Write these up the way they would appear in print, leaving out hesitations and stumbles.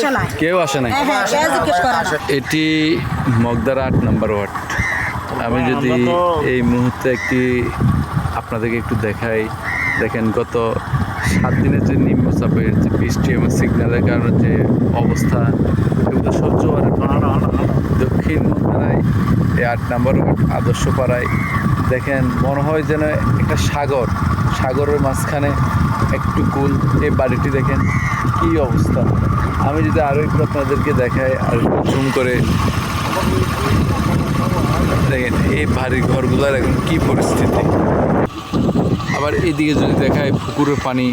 আসে না। কেউ আসে নাই। হ্যাঁ, কেউ জিজ্ঞেস করে না। এটি মগদারা 8 নম্বর ওয়ার্ড। আমি যদি এই মুহূর্তে আপনাদেরকে একটু দেখাই, দেখেন গত 7 দিনের যে নিম্নচাপের যে বৃষ্টি এবং সিগন্যালের কারণে যে অবস্থা, এগুলো সহ্য হওয়ার দক্ষিণ মগদারায় এই 8 নম্বর ওয়ার্ড আদর্শ পাড়ায় দেখেন মনে হয় যেন একটা সাগরের মাঝখানে একটু কুল। এই বাড়িটি দেখেন কি অবস্থা। আমি যদি আরও একটু আপনাদেরকে দেখাই আর জুম করে দেখেন এই বাড়ির ঘরগুলোর এখন কী পরিস্থিতি। আবার এদিকে যদি দেখায় পুকুরের পানি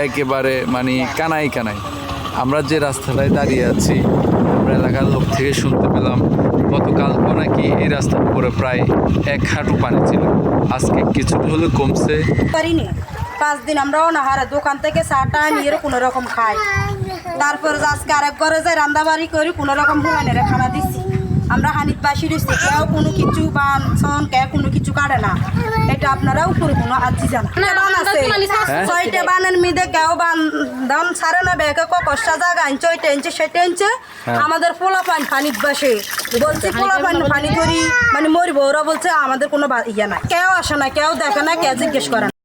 একেবারে মানে কানাই। আমরা যে রাস্তাটায় দাঁড়িয়ে আছি, আমরা এলাকার লোক থেকে শুনতে পেলাম গতকালকেও নাকি এই রাস্তার উপরে প্রায় 1 হাঁটু পানি ছিল। আজকে কিছুটা হলেও কমছে। পারিনি 5 দিন আমরা অনাহারে দোকান থেকে চাটা নিয়ে কোনো রকম খাই। তারপর আজকে আরেক ঘরে যাই রান্দাবাড়ি করি, কোনো রকম হুলানের খানা দিচ্ছি। আমরা হানিত বাসি রয়েছি, কেউ কোনো কিছু বান কেউ কোনো কিছু কাটে না। এটা আপনারাও করে কোনো আজি জানা বান আছে 6টা বানের মিদে কেউ বান দাম ছাড়ে না ব্যাগে কষ্টা জায়গা আনছে, ওইটা আনছে সেটা আনছে। আমাদের পোলা পানিত বাসে বলছে পোলা পানি করি মানে মরিব, ওরা বলছে আমাদের কোনো ইয়ে নাই। কেউ আসে না, কেউ দেখে না, কেউ জিজ্ঞেস করে না।